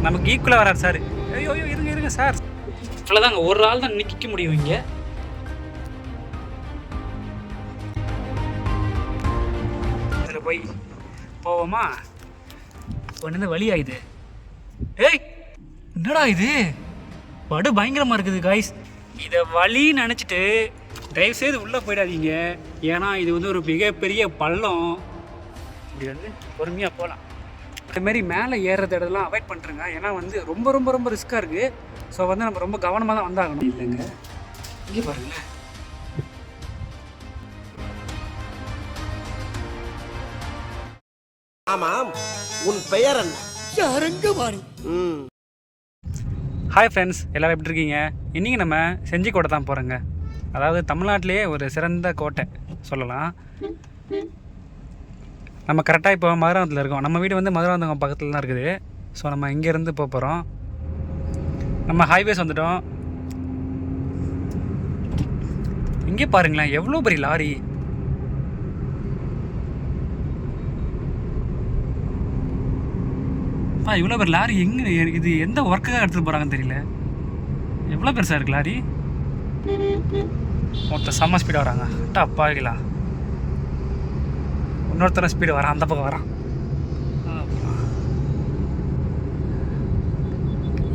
நமக்கு ஈக்குவலாக வராது சார். ஐயோ இருங்க இருங்க சார். இவ்வளோதாங்க, ஒரு ஆள் தான் நிற்க முடியும் இங்கே. அதில் போய் போவோமா? ஒன்று வழி ஆகுது. ஏய் என்னடா இது, படு பயங்கரமாக இருக்குது காய்ஸ். இதை வழின்னு நினச்சிட்டு தயவுசெய்து உள்ளே போயிடாதீங்க. ஏன்னா இது வந்து ஒரு மிகப்பெரிய பள்ளம். இப்படி வந்து பொறுமையாக போகலாம். இதுமாரி மேலே ஏறுறது இடத்துலாம் அவாய்ட் பண்ணுறேங்க. ஏன்னா வந்து ரொம்ப ரொம்ப ரொம்ப ரிஸ்க்காக இருக்குது. ஸோ வந்து நம்ம ரொம்ப கவனமாக தான் வந்தாகணும். இல்லைங்க, இங்கே பாருங்களேன். ஆமாம், உன் பெயர் என்ன? ஹாய் ஃப்ரெண்ட்ஸ், எல்லோரும் எப்படி இருக்கீங்க? இன்றைக்கி நம்ம செஞ்சிக்கோட்டை தான் போகிறோங்க. அதாவது தமிழ்நாட்டிலேயே ஒரு சிறந்த கோட்டை சொல்லலாம். நம்ம கரெக்டாக இப்போ மதுராந்தகத்தில் இருக்கோம். நம்ம வீடு வந்து மதுராந்தகம் பக்கத்தில் தான் இருக்குது. ஸோ நம்ம இங்கேருந்து போக போகிறோம். நம்ம ஹைவேஸ் வந்துட்டோம். இங்கே பாருங்களேன், எவ்வளோ பெரிய லாரி. இவ்வளோ பெரிய லாரி எங்கே இது, எந்த ஒர்க்காக எடுத்துகிட்டு போகிறாங்கன்னு தெரியல. எவ்வளோ பெருசாக இருக்குது லாரி. மொத்தம் செம்ம ஸ்பீடாக வராங்க. அப்பாங்களா, இன்னொருத்தர ஸ்பீடு வரான், அந்த பக்கம் வரான்.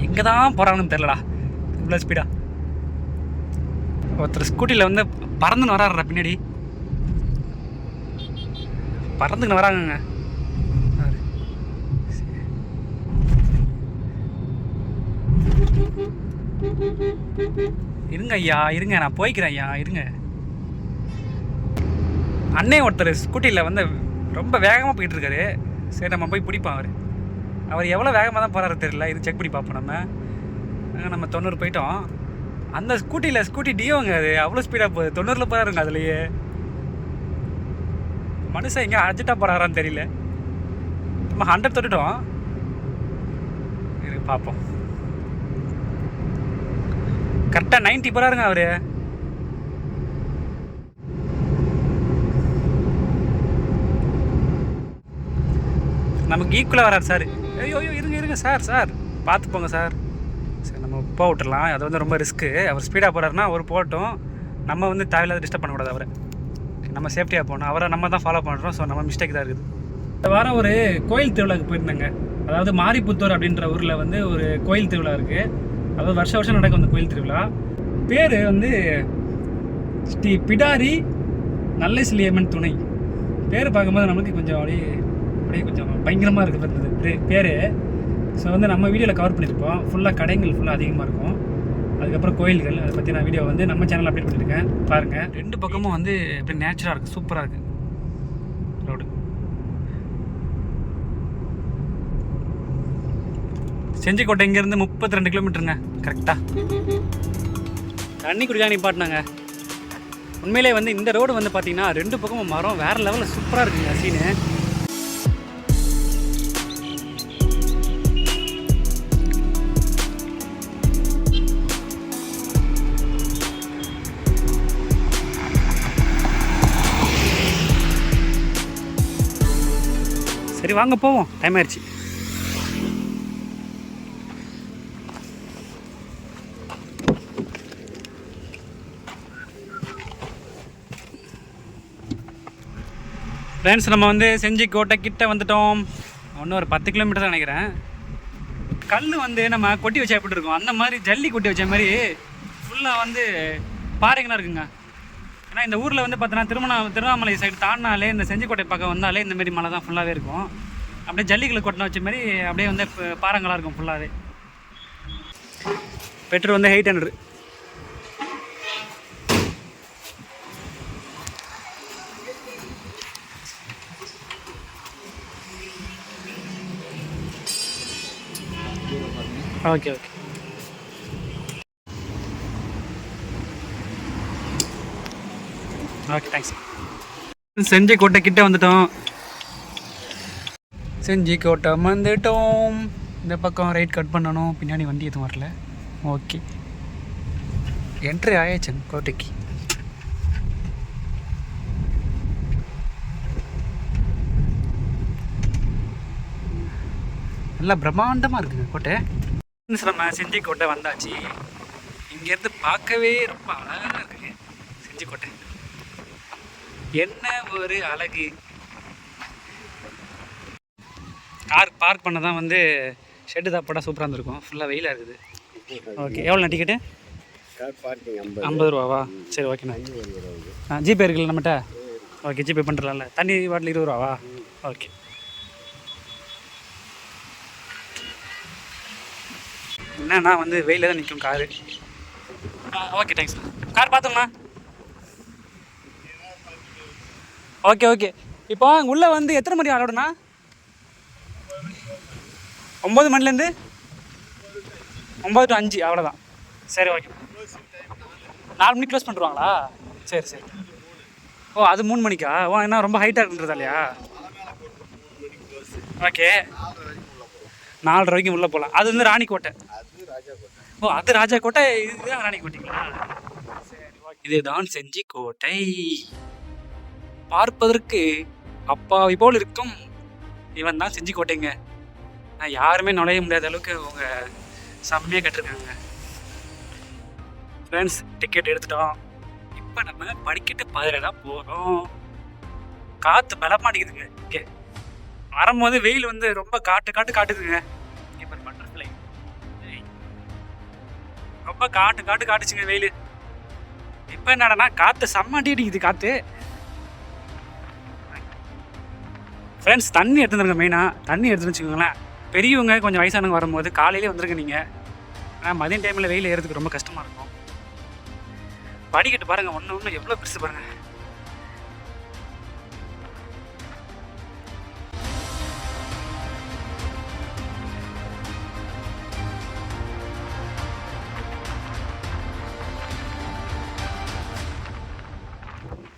எங்கே தான் போகிறாங்கன்னு தெரிலடா, இவ்வளோ ஸ்பீடா. ஒருத்தர் ஸ்கூட்டியில் வந்து பறந்துன்னு வராருடா பின்னாடி. பறந்துன்னு வராங்கங்க. இருங்க ஐயா, இருங்க, நான் போய்க்கிறேன் ஐயா, இருங்க. அண்ணே ஒருத்தர் ஸ்கூட்டியில் வந்து ரொம்ப வேகமாக போயிட்டு இருக்காரு. சரி நம்ம போய் பிடிப்போம். அவர் எவ்வளோ வேகமாக தான் போகிறாரு தெரியல. இது செக் பண்ணி பார்ப்போம். நம்ம 90 போயிட்டோம். அந்த ஸ்கூட்டி டியோங்க, அது அவ்வளோ ஸ்பீடாக போகுது. 90 போகிறாருங்க. அதுலேயே மனுஷன் எங்கே அர்ஜென்ட்டாக போகிறாரான்னு தெரியல. நம்ம 100 தொட்டுட்டோம். இது பார்ப்போம். கரெக்டாக 90 போகிறாருங்க அவர். நமக்கு ஈக்குவலாக வராது சார். ஐயோ இருங்க சார் பார்த்து போங்க சார். சரி நம்ம போக விட்டுடலாம். அது வந்து ரொம்ப ரிஸ்க்கு. அவர் ஸ்பீடாக போகிறாருன்னா அவர் போகட்டும். நம்ம வந்து தேவையில்லாத டிஸ்டர்ப் பண்ணக்கூடாது அவரை. நம்ம சேஃப்டியாக போகணும். அவரை நம்ம தான் ஃபாலோ பண்ணுறோம். ஸோ நம்ம மிஸ்டேக் தான் இருக்குது. இந்த வாரம் ஒரு கோயில் திருவிழாவுக்கு போயிருந்தேங்க. அதாவது மாரிப்புத்தூர் அப்படின்ற ஊரில் வந்து ஒரு கோயில் திருவிழா இருக்குது. அதாவது வருஷம் நடக்கும் அந்த கோயில் திருவிழா. பேர் வந்து ஸ்ரீ பிடாரி நல்லசிலியம்மன் துணை. பேர் பார்க்கும்போது நமக்கு கொஞ்சம் அப்படியே கொஞ்சம் பயங்கரமாக இருக்குது பேர். ஸோ வந்து நம்ம வீடியோவில் கவர் பண்ணியிருப்போம். ஃபுல்லாக கடைகள் ஃபுல்லாக அதிகமாக இருக்கும். அதுக்கப்புறம் கோயில்கள், அதை பற்றி நான் வீடியோ வந்து நம்ம சேனலில் அப்டேட் பண்ணியிருக்கேன். பாருங்கள், 2 பக்கமும் வந்து அப்படியே நேச்சுராக இருக்குது, சூப்பராக இருக்குது ரோடு. செஞ்சிக்கோட்டை இங்கேருந்து 32 கிலோமீட்டருங்க கரெக்டாக. தண்ணி குடிக்கலாம் நிப்பாட்டினாங்க. உண்மையிலே வந்து இந்த ரோடு வந்து பார்த்தீங்கன்னா 2 பக்கமும் மரம், வேறு லெவலில் சூப்பராக இருக்குங்க சீனு. சரி வாங்க போவோம், டைம் ஆயிடுச்சு. ஃப்ரெண்ட்ஸ், நம்ம வந்து செஞ்சிக்கோட்டை கிட்ட வந்துட்டோம். இன்னும் ஒரு 10 கிலோமீட்டர் தான் நினைக்கிறேன். கல் வந்து நம்ம கொட்டி வச்சா எப்படி இருக்கும், அந்த மாதிரி ஜல்லி கொட்டி வச்ச மாதிரி ஃபுல்லாக வந்து பாறைங்களாக இருக்குங்க. ஏன்னா இந்த ஊரில் வந்து பார்த்தீங்கன்னா திருவண்ணாமலை சைடு தாண்டினாலே, இந்த செஞ்சிக்கோட்டை பக்கம் வந்தாலே இந்தமாரி மலை தான் ஃபுல்லாகவே இருக்கும். அப்படியே ஜல்லிகளை கொட்டின வச்ச மாதிரி அப்படியே வந்து பாறைங்களாக இருக்கும் ஃபுல்லாகவே. பெட்ரோல் வந்து 800. Okay thanks. செஞ்சிக்கோட்டை கிட்ட வந்துட்டோம். செஞ்சிக்கோட்டை வந்துட்டோம். இந்த பக்கம் ரைட் கட் பண்ணணும். பின்னாடி வண்டி எதுவும் வரல. ஓகே, என்ட்ரி ஆயாச்சுங்க கோட்டைக்கு. நல்லா பிரம்மாண்டமாக இருக்குங்க கோட்டை. நம்ம செஞ்சி கோட்டை வந்தாச்சு. இங்கேருந்து பார்க்கவே ரொம்ப அழகாக இருக்குங்க செஞ்சி கோட்டை. என்ன ஒரு அழகு. கார் பார்க் பண்ண தான் வந்து ஷெட்டு தான் போட்டால் சூப்பராக இருந்திருக்கும். ஃபுல்லாக வெயிலாக இருக்குது. ஓகே, எவ்வளோண்ணா டிக்கெட்டு? 50 ரூபாவா? சரி ஓகேண்ணா. ஜிபே இருக்குல்ல நம்மகிட்ட? ஓகே, ஜிபே பண்ணுறலாம்ல. தண்ணி பாட்டில் 20 ரூபாவா? ஓகே. என்னன்னா வந்து வெயிலில் தான் நிற்கும் காரு. Okay, thanks. கார் பார்த்தோம்ண்ணா. Okay okay. இப்போ உள்ளே வந்து எத்தனை மணி ஆளோடண்ணா? 9 மணிலேருந்து 9 to 5 அவ்வளோதான். சரி ஓகே. 4 மணிக்கு க்ளோஸ் பண்ணிடுவாங்களா? சரி சரி. ஓ, அது 3 மணிக்கா? ஓ, என்ன ரொம்ப ஹைட்டாக இருக்குன்றதா இல்லையா? ஓகே, 4:30 வரைக்கும் உள்ளே போகலாம். அது வந்து ராணிக்கோட்டை. ஓ, அது ராஜா கோட்டை, இதுதான் ராணிக்கோட்டைங்களா? சரி ஓகே. இதுதான் செஞ்சி கோட்டை. பார்ப்பதற்கு அப்பாவி போல் இருக்கும். இவன் தான் செஞ்சி கோட்டைங்க. நான் யாருமே நுழைய முடியாத அளவுக்கு அவங்க செம்மையாக கட்டிருக்காங்க. ஃப்ரெண்ட்ஸ், டிக்கெட் எடுத்துட்டோம். இப்போ நம்ம படிக்கட்டு பாதையில் தான் போகிறோம். காற்று பலமாட்டிக்குதுங்க. ஓகே, வரும்போது வெயில் வந்து ரொம்ப காட்டுதுங்க. இப்போ பட்டர்ஃப்ளை ரொம்ப காட்டுச்சுங்க வெயில். இப்போ என்னடனா காற்று செம்மாட்டி அடிக்குது காற்று. ஃப்ரெண்ட்ஸ், தண்ணி எடுத்துருங்க. மெயினாக தண்ணி எடுத்துன்னு வச்சுக்கோங்களேன். பெரியவங்க கொஞ்சம் வயசானவங்க வரும்போது காலையிலே வந்துருங்க நீங்கள். ஆனால் மதியம் டைமில் வெயில் ஏறதுக்கு ரொம்ப கஷ்டமாக இருக்கும். படிக்கட்டு பாருங்கள், ஒன்று எவ்வளோ பெருசு பாருங்கள்.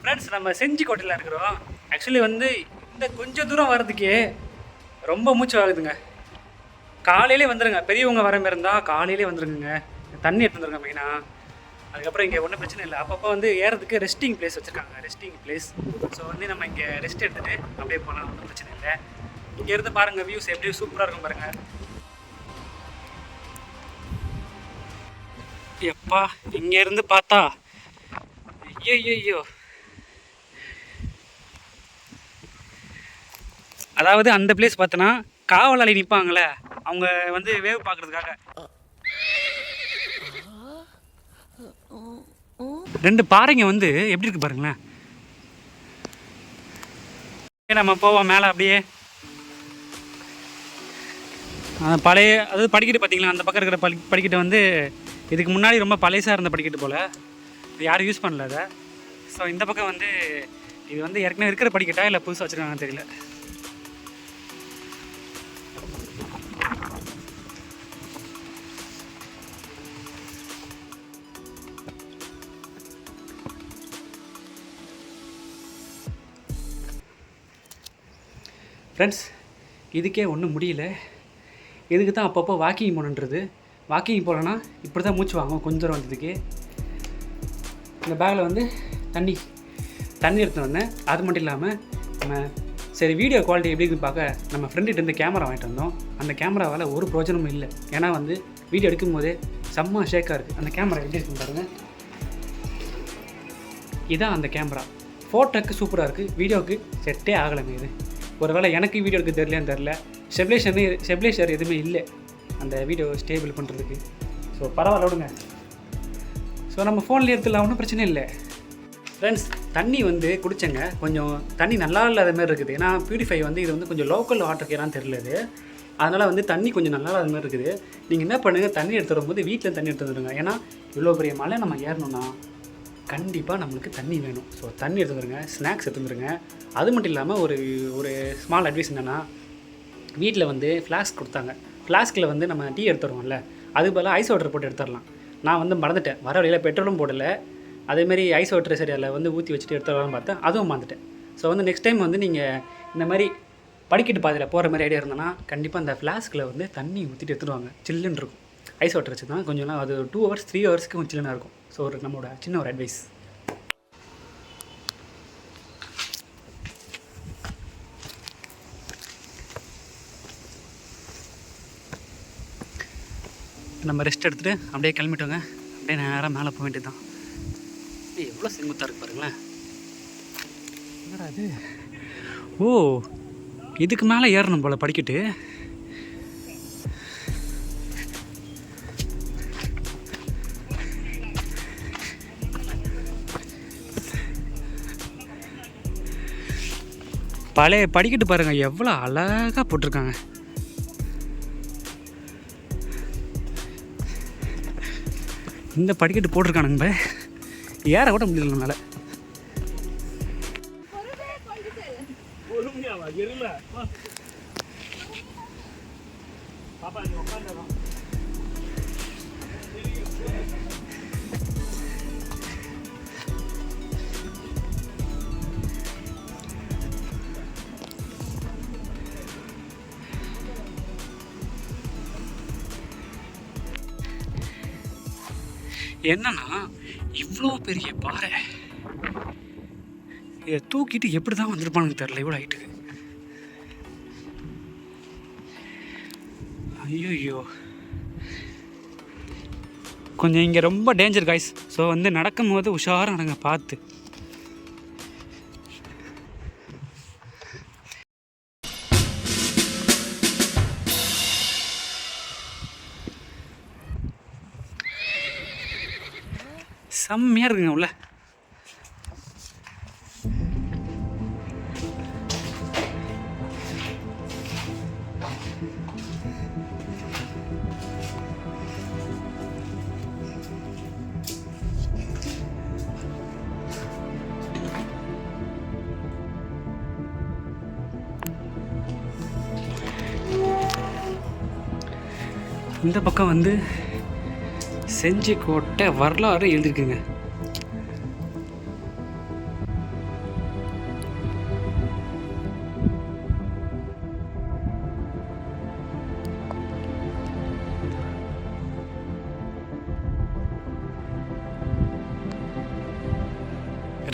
ஃப்ரெண்ட்ஸ், நம்ம செஞ்சி கோட்டையில் இருக்கிறோம். ஆக்சுவலி வந்து இந்த கொஞ்சம் தூரம் வர்றதுக்கே ரொம்ப மூச்சு ஆகுதுங்க. காலையிலே வந்துடுங்க. பெரியவங்க வர மாதிரி இருந்தால் காலையிலே வந்துருங்க. தண்ணி எடுத்து வந்துருங்க மெயினாக. அதுக்கப்புறம் இங்கே ஒன்றும் பிரச்சனை இல்லை. அப்பப்போ வந்து ஏறதுக்கு ரெஸ்டிங் பிளேஸ் வச்சுருக்காங்க. Resting place. ஸோ வந்து நம்ம இங்கே ரெஸ்ட் எடுத்துகிட்டு அப்படியே போகலாம். ஒன்றும் பிரச்சனை இல்லை. இங்கே இருந்து பாருங்கள், வியூஸ் எப்படி சூப்பராக இருக்கும் பாருங்கள். எப்பா, இங்கேருந்து பார்த்தா ஐயோ. அதாவது அந்த பிளேஸ் பார்த்தோன்னா காவலாளி நிற்பாங்களே, அவங்க வந்து வேவ் பார்க்குறதுக்காக 2 பாறைங்க வந்து எப்படி இருக்கு பாருங்களேன். நம்ம போவோம் மேலே அப்படியே. பழைய அதாவது படிக்கட்டு பார்த்தீங்களா, அந்த பக்கம் இருக்கிற படிக்கட்டு வந்து இதுக்கு முன்னாடி ரொம்ப பழையசாக இருந்த படிக்கட்டு போல். யாரும் யூஸ் பண்ணல அதை. ஸோ இந்த பக்கம் வந்து இது வந்து ஏற்கனவே இருக்கிற படிக்கட்டா இல்லை புதுசாக வச்சுருக்காங்கன்னு தெரியல. ஃப்ரெண்ட்ஸ், இதுக்கே ஒன்றும் முடியல. இதுக்கு தான் அப்பப்போ வாக்கிங் போகணுன்றது. வாக்கிங் போகலன்னா இப்படி தான் மூச்சு வாங்கும் கொஞ்சம் தூரம் வந்ததுக்கு. இந்த பேக்கில் வந்து தண்ணி எடுத்துகிட்டு வந்தேன். அது மட்டும் இல்லாமல் நம்ம சரி வீடியோ குவாலிட்டி எப்படி இருக்குன்னு பார்க்க நம்ம ஃப்ரெண்டுகிட்ட கேமரா வாங்கிட்டு வந்தோம். அந்த கேமராவால் ஒரு பிரோஜனமும் இல்லை. ஏன்னா வந்து வீடியோ எடுக்கும் போதே செம்ம ஷேக்காக இருக்குது. அந்த கேமரா எப்படி இருக்குன்னு பாருங்கள். இதான் அந்த கேமரா. ஃபோட்டோக்கு சூப்பராக இருக்குது, வீடியோவுக்கு செட்டே ஆகலைங்க. இது ஒரு வேளை எனக்கு வீடியோ எடுக்க தெரியலையான்னு தெரில. ஸ்டெபிலைசர் எதுவுமே இல்லை அந்த வீடியோ ஸ்டேபிள் பண்ணுறதுக்கு. ஸோ பரவாயில்ல விடுங்க. ஸோ நம்ம ஃபோன்லேயே எடுத்துலாம், ஒன்றும் பிரச்சனை இல்லை. ஃப்ரெண்ட்ஸ், தண்ணி வந்து குடித்தேங்க. கொஞ்சம் தண்ணி நல்லா இல்லாத மாதிரி இருக்குது. ஏன்னா பியூரிஃபை வந்து இது வந்து கொஞ்சம் லோக்கல் வாட்டருக்கு ஏன்னா தெரியல இது. அதனால் வந்து தண்ணி கொஞ்சம் நல்லா இல்லாத மாதிரி இருக்குது. நீங்கள் என்ன பண்ணுங்கள், தண்ணி எடுத்து வரும்போது வீட்டில் தண்ணி எடுத்து வந்துடுங்க. ஏன்னா இவ்வளோ பெரிய மலை நம்ம ஏறணும்னா கண்டிப்பாக நம்மளுக்கு தண்ணி வேணும். ஸோ தண்ணி எடுத்து வந்துருங்க, ஸ்நாக்ஸ் எடுத்து வந்துருங்க. அது மட்டும் இல்லாமல் ஒரு ஸ்மால் அட்வைஸ் என்னென்னா, வீட்டில் வந்து ஃப்ளாஸ்க் கொடுத்தாங்க. ஃப்ளாஸ்கில் வந்து நம்ம டீ எடுத்துருவோம்ல, அது போல் ஐஸ் வாட்டர் போட்டு எடுத்துடலாம். நான் வந்து மறந்துட்டேன். வர வழியில் பெட்ரோலும் போடலை. அதேமாரி ஐஸ் வாட்டர் சரி அதில் வந்து ஊற்றி வச்சுட்டு எடுத்துடலாம்னு பார்த்தேன், அதுவும் மறந்துட்டேன். ஸோ வந்து நெக்ஸ்ட் டைம் வந்து நீங்கள் இந்த மாதிரி படிக்கட்டு பாதையில் போகிற மாதிரி ஐடியா இருந்தோன்னா கண்டிப்பாக அந்த ஃப்ளாஸ்கில் வந்து தண்ணி ஊற்றிட்டு எடுத்துடுவாங்க. சில்லுன்னு இருக்கும். ஐஸ் வாட்டர் வச்சு தான் கொஞ்சம்லாம் அது 2 hours 3 hours கொஞ்சம் சில்லுன்னு இருக்கும். ஸோ நம்மளோட சின்ன ஒரு அட்வைஸ். நம்ம ரெஸ்ட் எடுத்துகிட்டு அப்படியே கிளம்பிட்டோங்க. அப்படியே நேராக மேலே போக வேண்டியது தான். எவ்வளோ செங்குத்தாக இருக்கு பாருங்களேன். என்னடா அது? ஓ, இதுக்கு மேலே ஏறணும் போல் படிக்கட்டு. பழைய படிக்கட்டு பாருங்கள், எவ்வளோ அழகாக போட்டிருக்காங்க. இந்த படிக்கட்டு போட்டிருக்கானுங்க, ஏற கூட முடியல மேலே. என்னன்னா இவ்வளோ பெரிய பாறை, இதை தூக்கிட்டு எப்படி தான் வந்திருப்பானுங்க தெரியல இவ்வளோ ஹைட்டுக்கு. ஐயோ, கொஞ்சம் இங்கே ரொம்ப டேஞ்சர் காய்ஸ். ஸோ வந்து நடக்கும்போது உஷாராக நடங்க, பார்த்து. செம்மையாக இருக்குங்க உள்ள. இந்த பக்கம் வந்து செஞ்சிக்கோட்டை வரலாறு எழுதிருக்குங்க.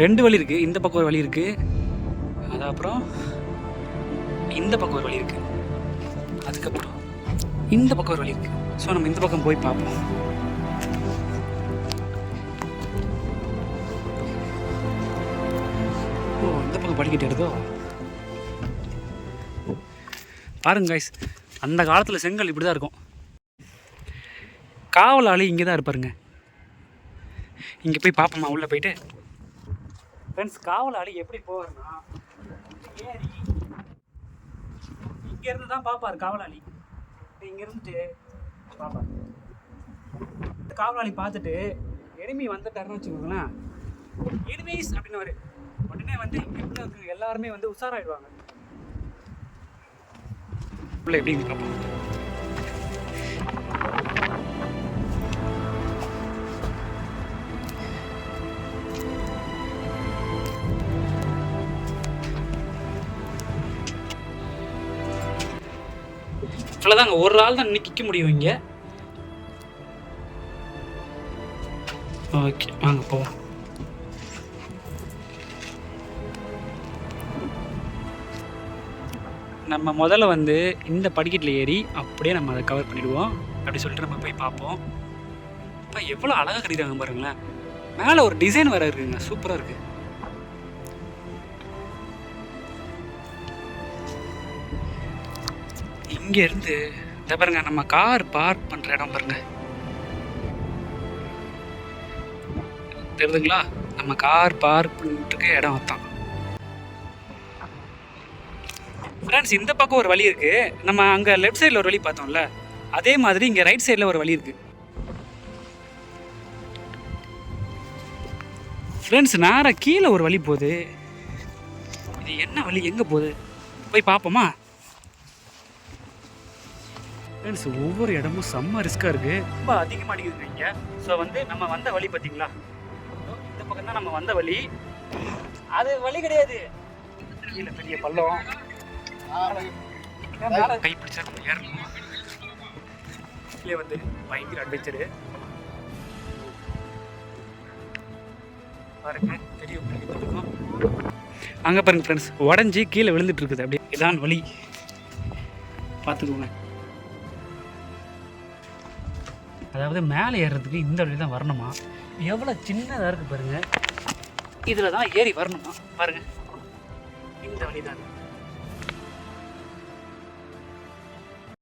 ரெண்டு வழி இருக்குது. இந்த பக்கம் ஒரு வழி இருக்குது, அது அப்புறம் இந்த பக்கம் ஒரு வழி இருக்குது, அதுக்கப்புறம் இந்த பக்கம் ஒரு வழி இருக்குது. ஸோ நம்ம இந்த பக்கம் போய் பார்ப்போம். ஓ, இந்த பக்கம் படிக்கிட்டு எடுத்தோ பாருங்க கைஸ். அந்த காலத்தில் செங்கல் இப்படி தான் இருக்கும். காவலாளி இங்கே தான் இருப்பாருங்க. இங்கே போய் பார்ப்போமா உள்ளே போயிட்டு? ஃப்ரெண்ட்ஸ், காவலாளி எப்படி போவார்னா ஏறி இங்கேருந்து தான் பார்ப்பார் காவலாளி. இங்கேருந்து பார்ப்பார். காவலாளி பார்த்துட்டு எனிமி வந்துட்டாருன்னு வச்சுக்கோங்களேன், எனிமீஸ் அப்படின்னு உடனே வந்து இங்கே இருக்கிற எல்லாருமே வந்து உஷாராயிடுவாங்க. உள்ள எப்படி பார்ப்போம். இவ்வளோதாங்க, ஒரு ஆள் தான் நிற்க முடியும் இங்கே. ஓகே, வாங்க போவோம். நம்ம முதல்ல வந்து இந்த படிக்கட்டில் ஏறி அப்படியே நம்ம அதை கவர் பண்ணிவிடுவோம். அப்படி சொல்லிட்டு நம்ம போய் பார்ப்போம். இப்போ எவ்வளோ அழகாக கட்டிடுறாங்க பாருங்களேன். மேலே ஒரு டிசைன் வேறு இருக்குங்க, சூப்பராக இருக்குது. இங்கேருந்து இதை பாருங்க, நம்ம கார் பார்க் பண்ணுற இடம் பாருங்க, தெரியுதுங்களா? நம்ம கார் பார்க் பண்ணிட்டு இடம் தான் ஃப்ரெண்ட்ஸ். இந்த பக்கம் ஒரு வழி இருக்குது. நம்ம அங்கே லெஃப்ட் சைடில் ஒரு வழி பார்த்தோம்ல, அதே மாதிரி இங்கே ரைட் சைடில் ஒரு வழி இருக்குது. ஃப்ரெண்ட்ஸ், நேராக கீழே ஒரு வழி போகுது. இது என்ன வழி, எங்கே போகுது போய் பார்ப்போமா? ஃப்ரெண்ட்ஸ், ஒவ்வொரு இடமும் செம்ம ரிஸ்க்காக இருக்குது, ரொம்ப அதிகமாக அடிக்குதுங்க இங்கே. ஸோ வந்து நம்ம வந்த வழி பார்த்தீங்களா, இந்த பக்கம் தான் நம்ம வந்த வழி. அது வழி கிடையாது, கீழே பெரிய பள்ளம். கை பிடிச்சா நம்ம ஏறணும். கீழே வந்து பயங்கர அட்வென்ச்சரு பாருங்க, தெரியும் இருக்கும். அங்கே பாருங்க ஃப்ரெண்ட்ஸ், உடஞ்சி கீழே விழுந்துட்டு இருக்குது. அப்படியே இதான் வழி, பார்த்துக்கோங்க. அதாவது மேலே ஏறுறதுக்கு இந்த வழி தான் வரணுமா. எவ்வளோ சின்னதாக இருக்குது பாருங்கள். இதில் தான் ஏறி வரணுமா பாருங்கள். இந்த வழி தான்.